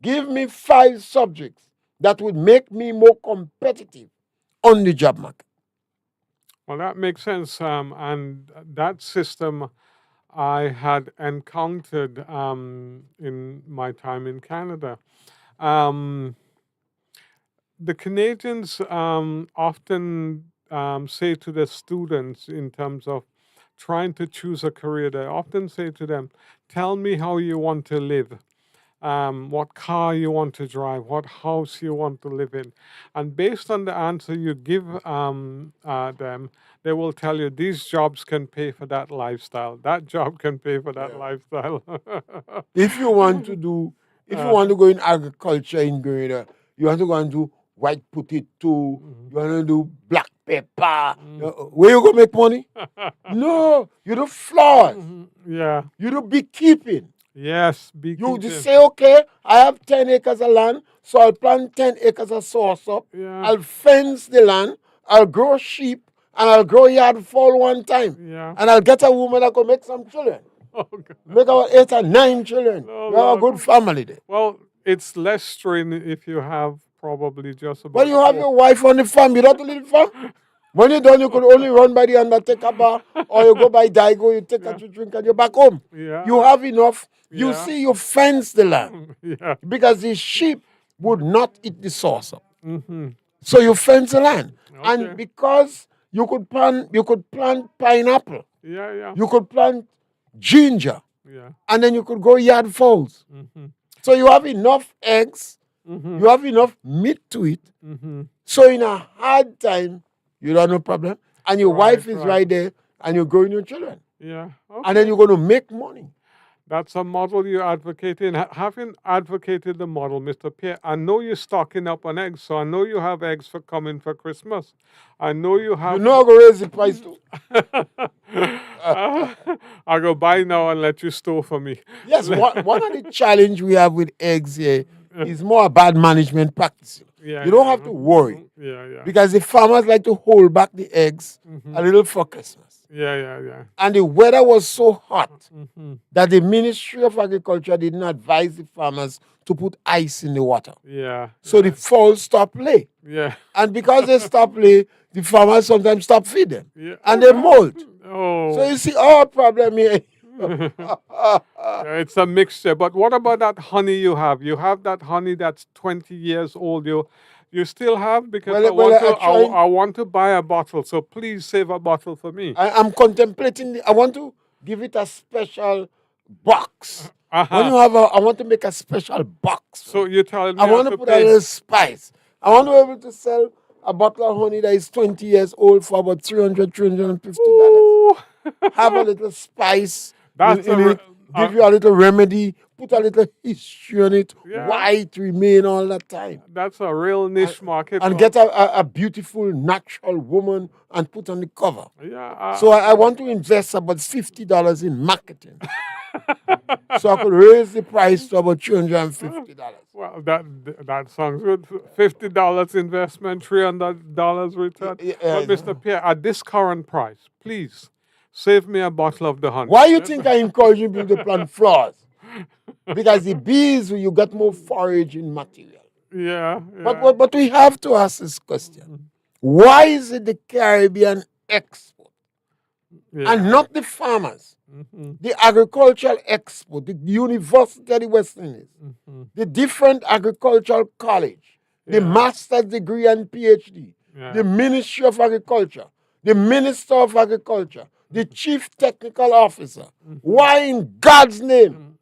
give me 5 subjects that would make me more competitive on the job market. Well, that makes sense. And that system I had encountered in my time in Canada. Um, the Canadians often say to the students, in terms of trying to choose a career, they often say to them, "Tell me how you want to live. What car you want to drive, what house you want to live in." And based on the answer you give them, they will tell you these jobs can pay for that lifestyle, that job can pay for that Yeah. lifestyle. If you want to do, if you Uh, want to go in agriculture in Grenada, you want to go and do white potato, mhm, you want to do black pepper, mm. where you go make money? No, you do flowers, Mhm, yeah. you do beekeeping. Yes, You just beekeeping. say, okay, I have 10 acres of land, so I'll plant 10 acres of sauce. Yeah, I'll fence the land, I'll grow sheep, and I'll grow yard fall one time. yeah. And I'll get a woman that can make some children. Oh, God. Make about 8 or 9 children. Oh, You have a Lord. good family there. Well, it's less strain if you have probably just But about you have 4. your wife on the farm, you don't have to leave the farm. When you're done, you could only run by the undertaker bar, or you go by Daigo, you take Yeah. a drink, and you're back home. Yeah. You have enough. You Yeah. see, you fence the land Yeah. because the sheep would not eat the saucer. Mm-hmm. So you fence the land. And Okay. because you could plant pineapple, Yeah, yeah. you could plant ginger, Yeah. and then you could go yard fowls. Mm-hmm. So you have enough eggs, Mm-hmm. you have enough meat to eat. Mm-hmm. So in a hard time, you don't have no problem. And your Right, wife is right. right there, and you're growing your children. Yeah. And then Okay. you're going to make money. That's a model you're advocating. Having advocated the model, Mr. Pierre, I know you're stocking up on eggs, so I know you have eggs for coming for Christmas. I know you You have. know I'm going to raise the price too. I'll go buy now and let you store for me. Yes, one of the challenge we have with eggs here is more a bad management practice. Yeah, You don't yeah. have to worry Yeah, yeah. because the farmers like to hold back the eggs Mhm. a little for Christmas. Yeah. And the weather was so hot Mm-hmm. that the Ministry of Agriculture didn't advise the farmers to put ice in the water. Yeah. So the fowls stopped lay. Yeah. And because they stop lay, the farmers sometimes stop feeding. Yeah. And they molt. Oh. So you see our problem here. Yeah, it's a mixture. But what about that honey you have? You have that honey that's 20 years old. You still have, because I want to buy a bottle. So please save a bottle for me. I'm contemplating. I want to give it a special box. When you have I want to make a special box. So you're telling me I want to put a little spice. I want to be able to sell a bottle of honey that is 20 years old for about $350. Have a little spice in it. Give you a little remedy. Put a little history on it. Why it remain all that time. That's a real niche market. And get a beautiful natural woman and put on the cover. Yeah. So I want to invest about $50 in marketing. So I could raise the price to about $350. Well, that sounds good. $50 investment, $300 return. But Mr. Pierre, at this current price, please save me a bottle of the honey. Why you think I encourage you to plant flowers? Because the bees, you get more foraging material. Yeah. But we have to ask this question. Why is it the Caribbean export and not the farmers? The agricultural export, the University of the West Indies, the different agricultural college, the master's degree and PhD, the Ministry of Agriculture, the Minister of Agriculture, the Chief Technical Officer. Why in God's name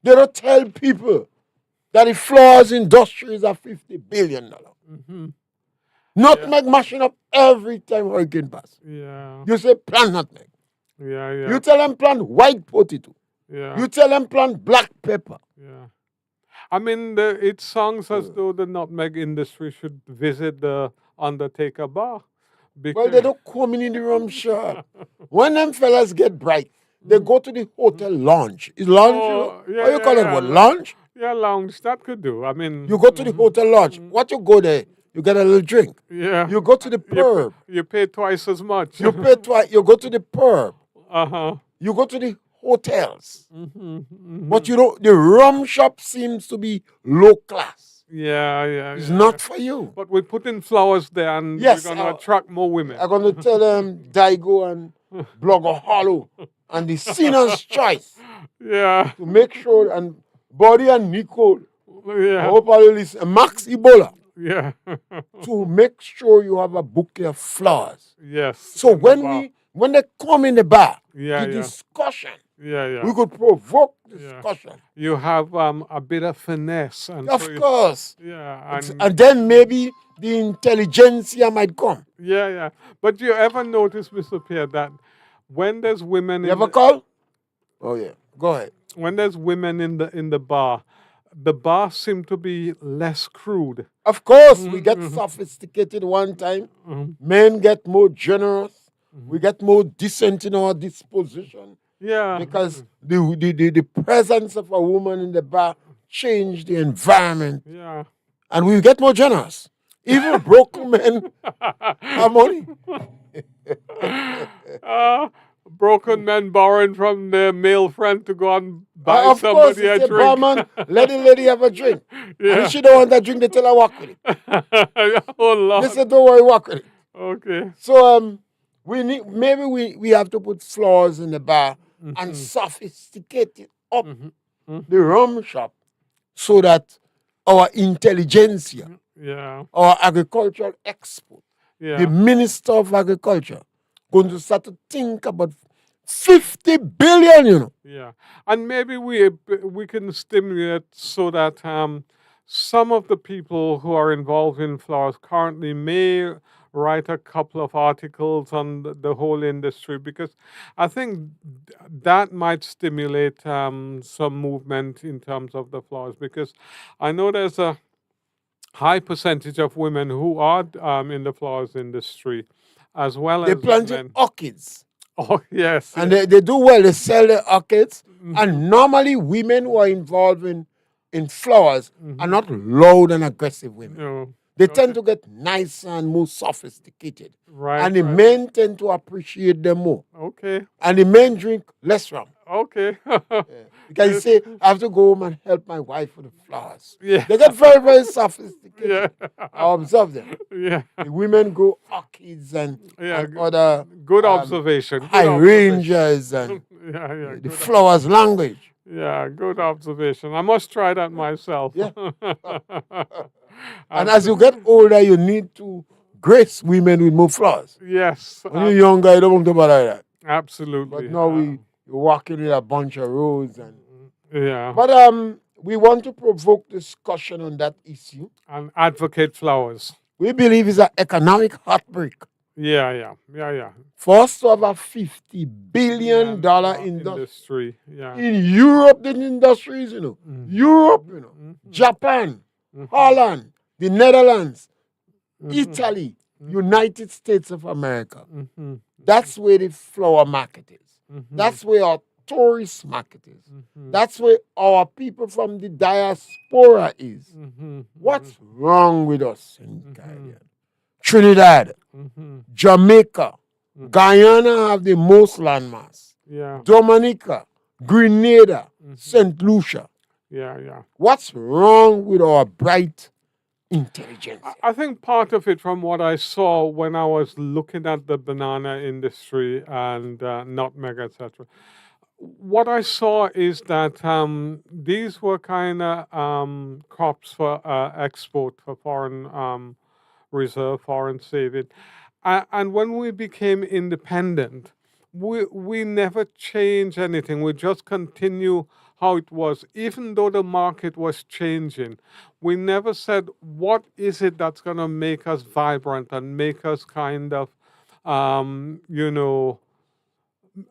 they don't tell people that the flowers industry is a $50 billion? Nutmeg mashing up every time hurricane pass. Yeah. You say plant nutmeg. Yeah. You tell them plant white potato. Yeah. You tell them plant black pepper. Yeah. I mean, it sounds as though the nutmeg industry should visit the Undertaker bar. Well, they don't come in the rum shop. When them fellas get bright, they go to the hotel lounge. Is lounge? What you call it? What, lounge? Yeah, lounge. That could do. I mean, you go to the hotel lounge. What you go there? You get a little drink. Yeah. You go to the pub. You pay twice as much. You pay twice. You go to the pub. Uh-huh. You go to the hotels. But you know, the rum shop seems to be low class. Yeah. It's not for you. But we put in flowers there and yes, we're going to attract more women. I'm going to tell them Daigo and Blogger Hollow and the Sinner's Choice. Yeah. To make sure, and Buddy and Nicole. Yeah. I hope I listen. Max Ebola. Yeah. To make sure you have a bouquet of flowers. Yes. So when they come in the bar, the discussion, we could provoke discussion. You have a bit of finesse. And of course. Yeah. And then maybe the intelligentsia might come. Yeah. But you ever notice, Mr. Pierre, that when there's women You ever call? Oh, yeah. Go ahead. When there's women in the bar seem to be less crude. Of course, we get sophisticated one time. Men get more generous. We get more decent in our disposition. Yeah. Because the presence of a woman in the bar changed the environment. Yeah. And we get more generous. Even broken men have money. Broken men borrowing from their male friend to go and buy of somebody course, a drink. Barman, let the lady have a drink. Yeah. And if she don't want that drink, they tell her walk with it. Oh Lord. They say don't worry, walk with it. Okay. So we have to put flowers in the bar and sophisticate it up the rum shop so that our intelligentsia, our agricultural export, the Minister of Agriculture, going to start to think about 50 billion, you know. Yeah. And maybe we can stimulate so that some of the people who are involved in flowers currently may write a couple of articles on the whole industry, because I think that might stimulate some movement in terms of the flowers, because I know there's a high percentage of women who are in the flowers industry, as well they as plant men. Orchids. Oh, yes. And they do well. They sell the orchids. And normally women who are involved in flowers are not loud and aggressive women. No. They tend to get nicer and more sophisticated. Right. And the right. men tend to appreciate them more. Okay. And the men drink less rum. Okay. Because you say, I have to go home and help my wife with the flowers. Yeah. They get very, very sophisticated. Yeah. I observe them. Yeah. The women go orchids and other Good observation. Good hydrangeas and yeah. the flowers language. Yeah. Good observation. I must try that myself. Yeah. And as you get older, you need to grace women with more flowers. Yes. When you're younger, you don't want to bother like that. Absolutely. But now you're walking with a bunch of roses. And yeah. But we want to provoke discussion on that issue. And advocate flowers. We believe it's an economic heartbreak. Yeah. For us to have a $50 billion industry. Yeah. In Europe, the industries, Europe, Japan, Holland, the Netherlands, Italy, United States of America. That's where the flower market is. That's where our tourist market is. That's where our people from the diaspora is. What's wrong with us in the Caribbean? Trinidad, Jamaica, Guyana have the most landmass. Yeah. Dominica, Grenada, St. Lucia. Yeah. What's wrong with our bright intelligence? I think part of it, from what I saw when I was looking at the banana industry and nutmeg, etc., what I saw is that these were kind of crops for export for foreign reserve, foreign saving. And when we became independent, we never changed anything. We just continue how it was, even though the market was changing. We never said, what is it that's going to make us vibrant and make us kind of,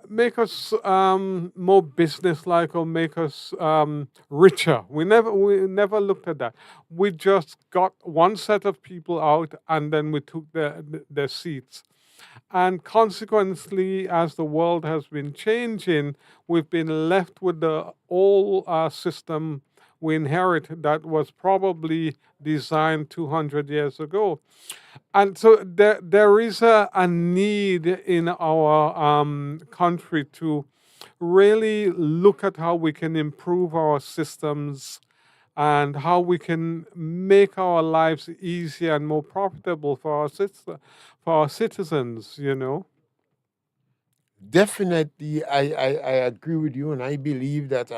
make us more business-like or make us richer. We never looked at that. We just got one set of people out, and then we took their seats. And consequently, as the world has been changing, we've been left with the old system we inherited that was probably designed 200 years ago. And so there is a need in our country to really look at how we can improve our systems and how we can make our lives easier and more profitable for our citizens, Definitely, I agree with you, and I believe that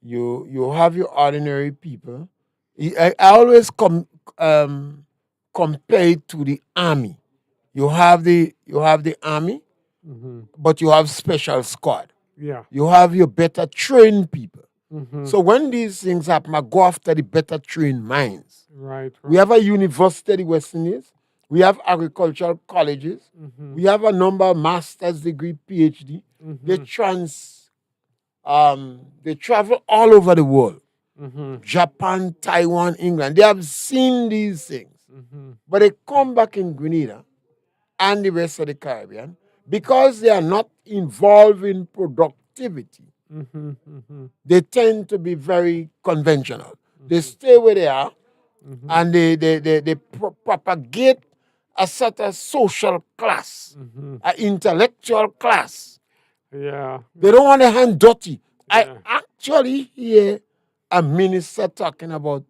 you have your ordinary people. I always compare it to the army. You have the army, but you have special squad. Yeah. You have your better trained people. So when these things happen, I go after the better trained minds. Right. We have a university, the West Indies. We have agricultural colleges. We have a number of master's degree, PhD. They travel all over the world. Japan, Taiwan, England. They have seen these things. But they come back in Grenada and the rest of the Caribbean because they are not involved in productivity. They tend to be very conventional. They stay where they are and they propagate a certain social class, an intellectual class. Yeah. They don't want their hand dirty. I actually hear a minister talking about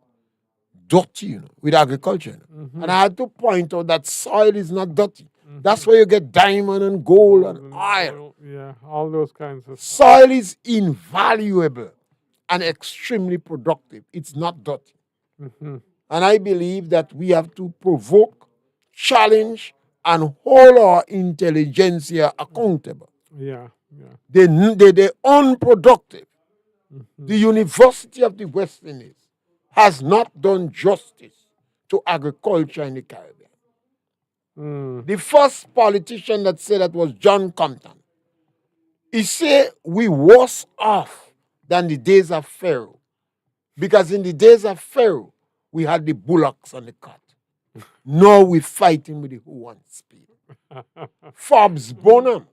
dirty, with agriculture. And I had to point out that soil is not dirty. That's where you get diamond and gold and oil. Yeah, all those kinds of stuff. Soil is invaluable and extremely productive. It's not dirty. And I believe that we have to provoke, challenge, and hold our intelligentsia accountable. Yeah. They're unproductive. The University of the West Indies has not done justice to agriculture in the Caribbean. The first politician that said that was John Compton. He said we worse off than the days of Pharaoh. Because in the days of Pharaoh, we had the bullocks on the cart. Now we're fighting with the who wants speed. Forbes Bonham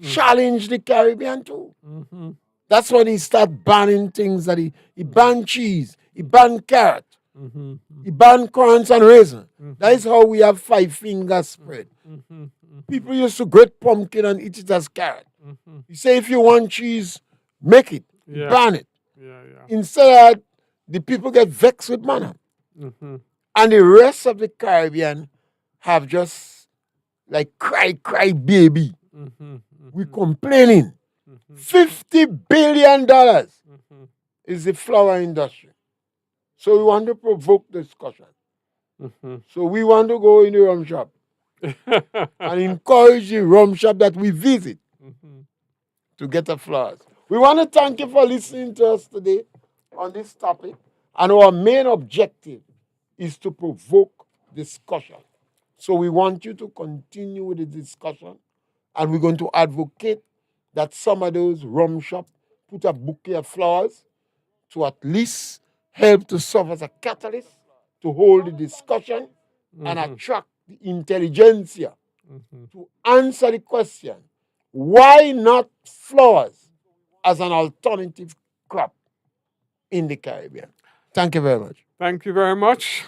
challenged the Caribbean too. That's when he started banning things that he banned cheese, he banned carrot. Mhm. He banned currants and raisin. That is how we have 5 finger spread. Mhm. People used to grate pumpkin and eat it as carrot. Mhm. You say if you want cheese, make it. You Yeah. ban it. Yeah. Yeah. Instead of that, the people get vexed with manna. Mhm. And the rest of the Caribbean have just like cry baby. Mhm. We complaining. Mhm. $50 billion Mhm. is the flower industry. So we want to provoke discussion. Mhm. So we want to go in the rum shop and encourage the rum shop that we visit Mhm. to get the flowers. We want to thank you for listening to us today on this topic. And our main objective is to provoke discussion. So we want you to continue with the discussion, and we're going to advocate that some of those rum shops put a bouquet of flowers to at least help to serve as a catalyst to hold the discussion and attract the intelligentsia to answer the question, why not flowers as an alternative crop in the Caribbean? Thank you very much. Thank you very much.